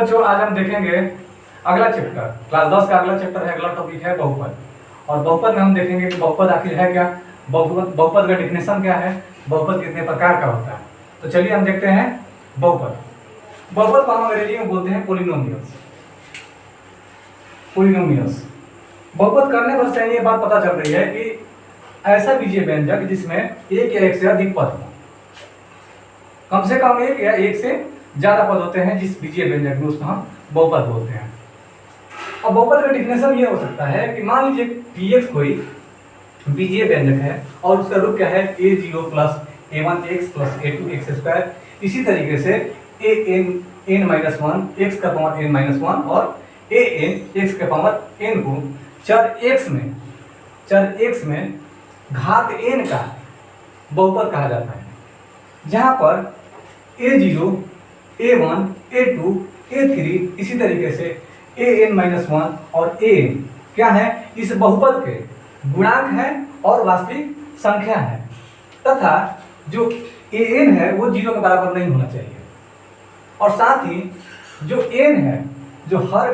बच्चों आज हम देखेंगे अगला चैप्टर, क्लास 10 का अगला चैप्टर है, अगला टॉपिक है बहुपद। और बहुपद में हम देखेंगे कि बहुपद आखिर है क्या, बहुपद का डिफिनेशन क्या है, बहुपद कितने प्रकार का होता है। तो चलिए हम देखते हैं बहुपद। बहुपद को हम अंग्रेजी में बोलते हैं पोलिनोमियल्स। पोलिनोमियल्स बहुपद करने पर से ये बात पता चल रही है कि ऐसा बीजीय व्यंजक जिसमें एक या एक से अधिक पद हो, कम से कम एक या एक से ज्यादा पद होते हैं जिस बीजीय व्यंजक में, उसको हम बहुपद बोलते हैं। अब बहुपद का डिफिनेशन ये हो सकता है कि मान लीजिए px कोई बीजीय व्यंजक है और उसका रूप क्या है a0 plus a1x plus a2x²। इसी तरीके से an(n-1) x का पावर n-1 और an x का पावर n को चर x में घात n का बहुपद कहा जाता है, जहां पर a0, a1, a2, a3 इसी तरीके से an-1 और an क्या है, इस बहुपद के गुणांक है और वास्तविक संख्या है, तथा जो an है वो 0 के बराबर नहीं होना चाहिए। और साथ ही जो n है, जो हर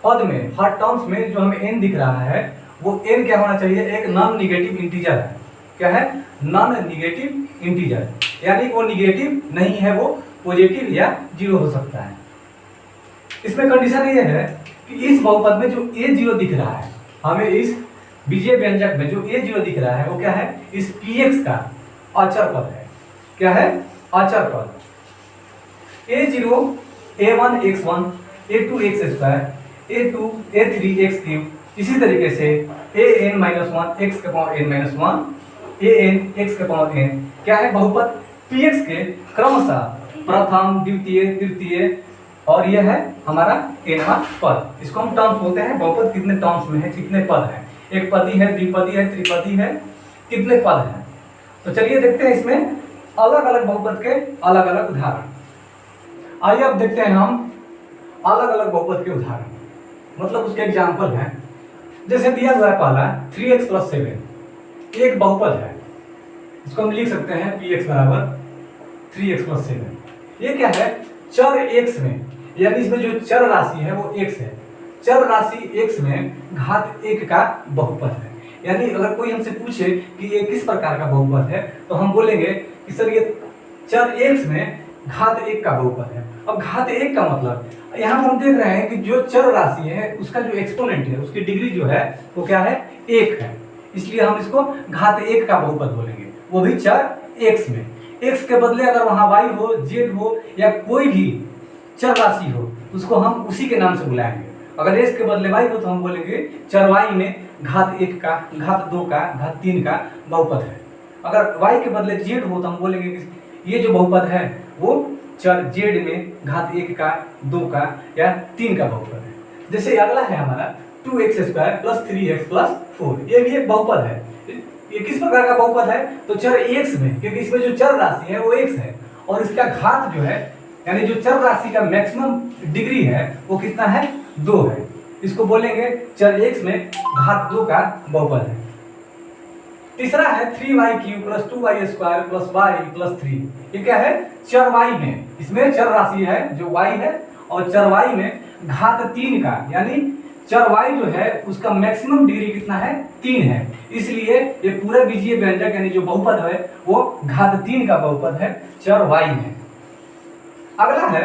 पद में, हर टर्म्स में जो हमें n दिख रहा है, वो n क्या होना चाहिए, एक नॉन निगेटिव इंटीजर है। क्या है, नॉन निगेटिव इंटीजर, यानी वो निगेटिव नहीं है, वो पॉजिटिव या 0 हो सकता है। इसमें कंडीशन ये है कि इस बहुपद में जो a0 दिख रहा है, हमें इस बीजीय व्यंजक में जो a0 दिख रहा है वो क्या है, इस px का अचर पद है। क्या है, अचर पद। a0 a1x1 a2x², a2 a3x3 इसी तरीके से an-1 x का पावर n-1 an x का पावर n क्या है, बहुपद px के क्रमशः प्रथम, द्वितीय, तृतीय और यह है हमारा nवां पद। इसको हम टर्म्स बोलते हैं। बहुपद कितने टर्म्स में है, कितने पद है, एक पदी है, द्विपदी है, त्रिपदी है, कितने पद हैं। तो चलिए देखते हैं इसमें अलग अलग बहुपद के अलग अलग उदाहरण। आइए अब देखते हैं हम अलग अलग बहुपद के उदाहरण, मतलब उसके एग्जाम्पल हैं। जैसे दिया हुआ है पहला 3x + 7, एक बहुपद है, इसको हम लिख सकते हैं px बराबर 3x + 7। ये क्या है, चर x में, यानी इसमें जो चर राशि है वो x है, चर राशि x में घात 1 का बहुपद है। यानी अगर कोई हमसे पूछे कि ये किस प्रकार का बहुपद है, तो हम बोलेंगे कि सर ये चर x में घात 1 का बहुपद है। अब घात 1 का मतलब, यहाँ हम देख रहे हैं कि जो चर राशि है उसका जो एक्सपोनेंट है, उसकी डिग्री जो है वो क्या है, 1 है, इसलिए हम इसको घात 1 का बहुपद बोलेंगे, वो भी चर x में। x के बदले अगर वहाँ y हो, z हो या कोई भी चर राशि हो, उसको हम उसी के नाम से बुलाएंगे। अगर x के बदले y हो तो हम बोलेंगे चर y में घात 1 का, घात 2 का, घात 3 का बहुपद है। अगर y के बदले z हो तो हम बोलेंगे कि ये जो बहुपद है वो चर z में घात 1 का, 2 का या 3 का बहुपद है। जैसे अगला है हमारा 2x² + 3x + 4, ये भी एक बहुपद है। ये किस प्रकार का बहुपद है, तो चर x में, क्योंकि इसमें जो चर राशि है वो x है और इसका घात जो है, यानी जो चर राशि का मैक्सिमम डिग्री है वो कितना है, 2 है, इसको बोलेंगे चर x में घात 2 का बहुपद है। तीसरा है 3y³ + 2y² + y + 3, ये क्या है, चर y में, इसमें चर राशि है जो y है और चर y में घात 3 का, यानी चर y जो है उसका मैक्सिमम डिग्री कितना है, 3 है, इसलिए ये पूरा बीजीय व्यंजक यानी जो बहुपद है वो घात 3 का बहुपद है चर y में। अगला है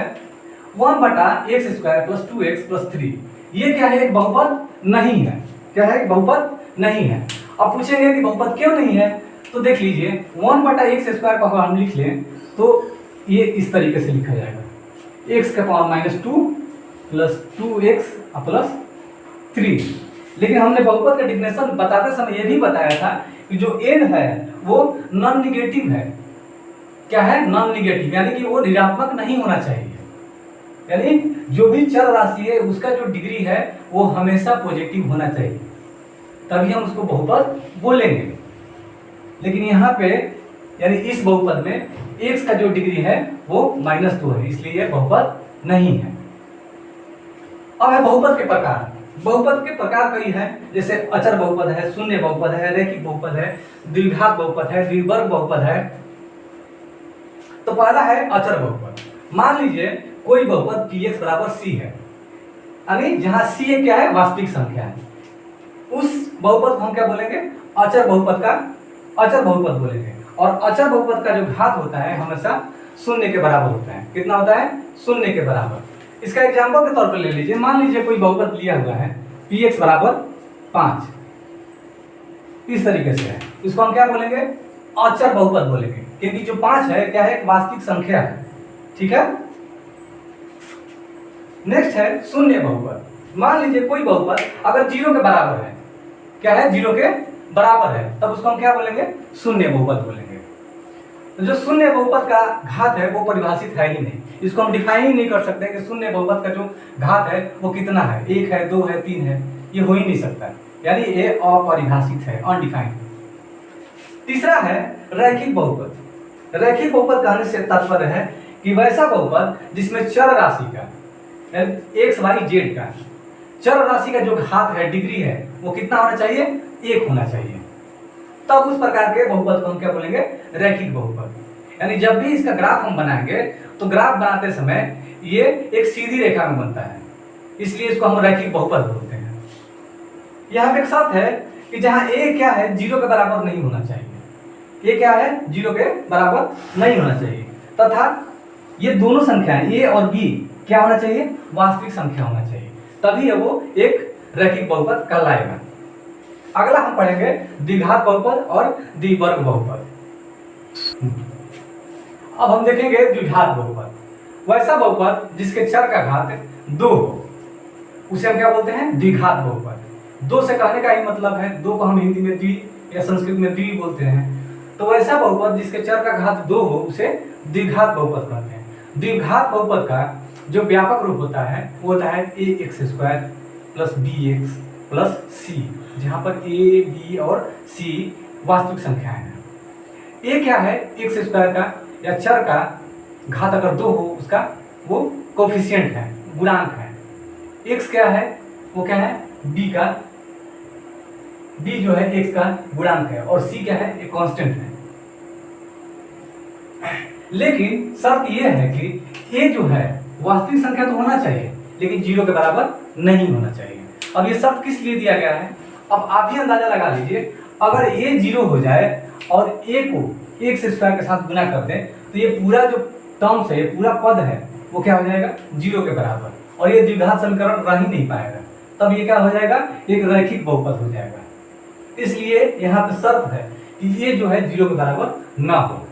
1/x² + 2x + 3, ये क्या है, एक बहुपद नहीं है। क्या है, एक बहुपद नहीं है। अब पूछेंगे कि बहुपद क्यों नहीं है, तो देख लीजिए 1/x² का अगर हम लिख लें तो ये इस तरीके से लिखा जाएगा, x का पावर -2 + 2x + 3। लेकिन हमने बहुपद का डिफिनेशन बताते समय ये भी बताया था कि जो n है वो नॉन निगेटिव है। क्या है, नॉन निगेटिव, यानी कि वो ऋणात्मक नहीं होना चाहिए, यानी जो भी चर राशि है उसका जो डिग्री है वो हमेशा पॉजिटिव होना चाहिए, तभी हम उसको बहुपद बोलेंगे। लेकिन यहाँ पे यानी इस बहुपद में x का जो डिग्री है वो -2 है, इसलिए यह बहुपद नहीं है। अब है बहुपद के प्रकार। बहुपद के प्रकार कई हैं, जैसे अचर बहुपद है, शून्य बहुपद है, रैखिक बहुपद है, द्विघात बहुपद है, द्विवर्ग बहुपद है। तो पहला है अचर बहुपद। मान लीजिए कोई बहुपद px बराबर c है, यानी जहां c क्या है, वास्तविक संख्या है, उस बहुपद को हम क्या बोलेंगे, अचर बहुपद का अचर बहुपद बोलेंगे। और अचर बहुपद का जो घात होता है हमेशा शून्य के बराबर होता है। कितना होता है, शून्य के बराबर। इसका एग्जाम्पल के तौर पर ले लीजिए, मान लीजिए कोई बहुपद लिया हुआ है px बराबर 5, इस तरीके से है, इसको हम क्या बोलेंगे, अचर बहुपद बोलेंगे, क्योंकि जो 5 है क्या है, एक वास्तविक संख्या है। ठीक है, नेक्स्ट है शून्य बहुपद। मान लीजिए कोई बहुपद अगर 0 के बराबर है, क्या है, 0 के बराबर है, तब उसको हम क्या बोलेंगे, शून्य बहुपद बोलेंगे। तो जो शून्य बहुपद का घात है वो परिभाषित है ही नहीं, इसको हम डिफाइन ही नहीं कर सकते कि शून्य बहुपद का जो घात है वो कितना है, 1 है, 2 है, 3 है, ये हो ही नहीं सकता, यानी ये अपरिभाषित है, अनडिफाइंड। तीसरा है रैखिक बहुपद। रैखिक बहुपद कहने से तात्पर्य है कि वैसा बहुपद जिसमें चर राशि का, एक्स वाई जेड का चर राशि का जो घात है, डिग्री है, वो कितना होना चाहिए, 1 होना चाहिए। तब उस प्रकार के बहुपद को हम क्या बोलेंगे, रैखिक बहुपद। यानी जब भी इसका ग्राफ हम बनाएंगे तो ग्राफ बनाते समय ये एक सीधी रेखा में बनता है, इसलिए इसको हम रैखिक बहुपद बोलते हैं। यहाँ पे एक शर्त है कि जहाँ a क्या है, 0 के बराबर नहीं होना चाहिए, a क्या है, 0 के बराबर नहीं होना चाहिए, तथा ये दोनों संख्याएं a और b क्या होना चाहिए, वास्तविक संख्या होना चाहिए, तभी वो एक रैखिक बहुपद कहलाएगा। अगला हम पढ़ेंगे द्विघात बहुपद और द्विवर्ग बहुपद। अब हम देखेंगे द्विघात बहुपद, वैसा बहुपद जिसके चर का घात 2 हो, उसे हम क्या बोलते हैं, द्विघात बहुपद। 2 से कहने का ही मतलब है, 2 को हम हिंदी में द्वि या संस्कृत में द्वि बोलते हैं। तो वैसा बहुपद जिसके चर का घात 2 हो उसे द्विघात बहुपद कहते हैं। द्विघात बहुपद का जो व्यापक रूप होता है वो होता है ax² plus bx plus c, जहाँ पर a, b और c वास्तविक संख्याएं हैं। a क्या है, x² का या चर का घात अगर 2 हो उसका वो कोफिशिएंट है, गुणांक है। x क्या है, वो क्या है, b जो है x का गुणांक है, और c क्या है, एक कांस्टेंट है। लेकिन शर्त यह है कि a जो है वास्तविक संख्या तो होना चाहिए, लेकिन 0 के बराबर नहीं होना चाहिए। अब ये शर्त किस लिए दिया गया है, अब आप ही अंदाजा लगा लीजिए, अगर a 0 हो जाए और a को x² के साथ गुना कर दें तो ये पूरा जो टर्म्स है, ये पूरा पद है, वो क्या हो जाएगा, 0 के बराबर, और ये द्विघात समीकरण रह ही नहीं पाएगा। तब ये क्या हो जाएगा, एक रैखिक बहुपद हो जाएगा। इसलिए यहाँ पे शर्त है कि ये जो है 0 के बराबर ना हो।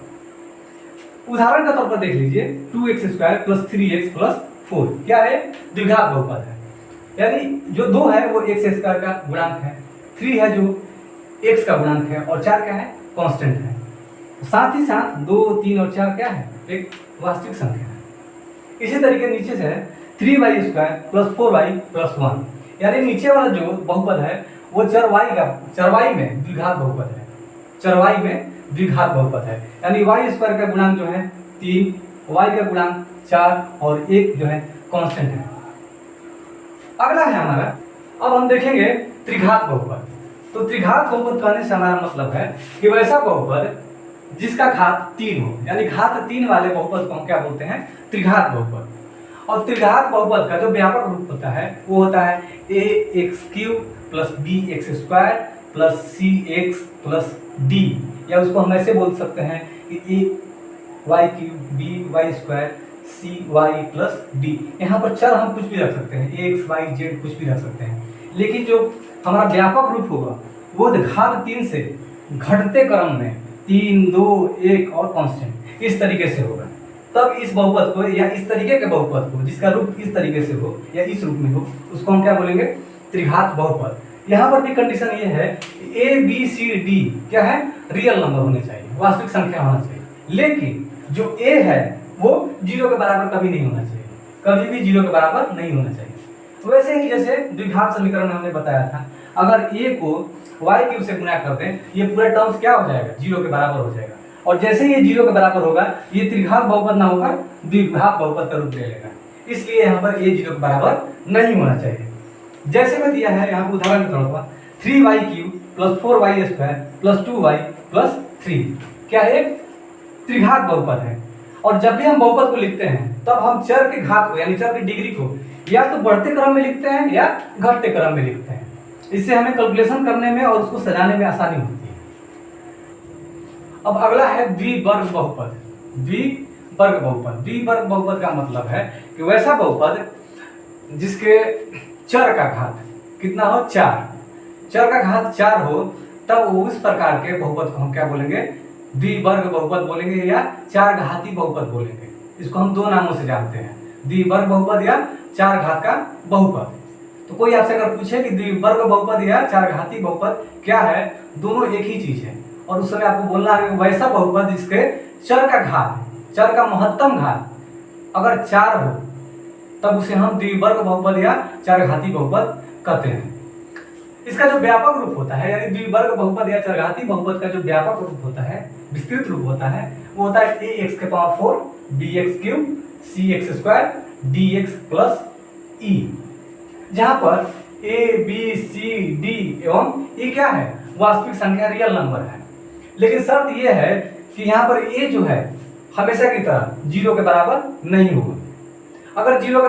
उदाहरण के तौर पर देख लीजिए, 2x² प्लस 3x प्लस 4 क्या है, द्विघात बहुपद है, यानी जो 2 है वो x² का गुणांक है, 3 है जो x का गुणांक है, और 4 क्या है, कांस्टेंट है। साथ ही साथ 2, 3 और 4 क्या है, एक वास्तविक संख्या है। इसी तरीके नीचे से है 3y² प्लस 4y प्लस 1, यानी नीचे वाला जो बहुपद है वो चर y में द्विघात बहुपद है, चर y में द्विघात बहुपद है, यानी y² का गुणांक जो है 3, y का गुणांक 4 और 1 जो है कांस्टेंट है। अगला है हमारा, अब हम देखेंगे त्रिघात बहुपद। तो त्रिघात बहुपद कहने से हमारा मतलब है कि वैसा बहुपद जिसका घात 3 हो, यानी घात 3 वाले बहुपद को हम क्या बोलते हैं, त्रिघात बहुपद। और त्रिघात बहुपद का जो व्यापक रूप होता है वो होता है ax³ plus bx² plus cx plus d, या उसको हम ऐसे बोल सकते हैं कि ay³ by² cy plus d। यहाँ पर चर हम कुछ भी रख सकते हैं, x y z कुछ भी रख सकते हैं, लेकिन जो हमारा व्यापक रूप होगा वो घात 3 से घटते क्रम में 3, 2, 1 और कांस्टेंट इस तरीके से होगा। तब इस बहुपद को या इस तरीके के बहुपद को जिसका रूप इस तरीके से हो या इस रूप में हो, उसको हम क्या बोलेंगे, त्रिघात बहुपद। यहाँ पर भी कंडीशन ये है कि a b c d क्या है, रियल नंबर होने चाहिए, वास्तविक संख्या होना चाहिए, लेकिन जो a है वो 0 के बराबर कभी नहीं होना चाहिए, कभी भी 0 के बराबर नहीं होना चाहिए। वैसे ही जैसे द्विघात समीकरण में हमने बताया था, अगर a को y³ से गुणा करते हैं ये पूरा टर्म्स क्या हो जाएगा, 0 के बराबर हो जाएगा, और जैसे ये 0 के बराबर होगा ये त्रिघात बहुपद ना होगा, द्विघात बहुपद का रूप ले लेगा। इसलिए यहाँ पर a 0 के बराबर नहीं होना चाहिए। जैसे मैं दिया है यहाँ पर उदाहरण के तौर पर 3y³ plus 4y² plus 2y plus 3 क्या है, त्रिघात बहुपद है। और जब भी हम बहुपद को लिखते हैं तब हम चर के घात को यानी चर की डिग्री को या तो बढ़ते क्रम में लिखते हैं या घटते क्रम में लिखते हैं। इससे हमें कैलकुलेशन करने में और उसको सजाने में आसानी होती है। अब अगला है द्विवर्ग बहुपद। द्विवर्ग बहुपद, द्विवर्ग बहुपद का मतलब है कि वैसा बहुपद जिसके चर का घात कितना हो, 4, चर का घात 4 हो, तब वो उस प्रकार के बहुपद को हम क्या बोलेंगे, द्विवर्ग बहुपद बोलेंगे या चार घाती बहुपद बोलेंगे। इसको हम दो नामों से जानते हैं, द्विवर्ग बहुपद या चार घात का बहुपद। तो कोई आपसे अगर पूछे कि द्विवर्ग बहुपद या चार घाती बहुपद क्या है, दोनों एक ही चीज है, और उस समय आपको बोलना है वैसा बहुपद जिसके चर का घात, चर का महत्तम घात अगर 4 हो, तब उसे हम द्विवर्ग बहुपद या चार घाती बहुपद कहते हैं। इसका जो व्यापक रूप होता है, यानी द्विवर्ग बहुपद या चरघाती बहुपद का जो व्यापक रूप होता है, विस्तृत रूप होता है, वो होता है ax⁴ bx³ cx² dx + e, जहां पर a b c d एवं e क्या है, वास्तविक संख्या, रियल नंबर है। लेकिन शर्त यह है कि यहाँ पर a जो है हमेशा की तरह 0 के बराबर नहीं होगा। अगर 0 के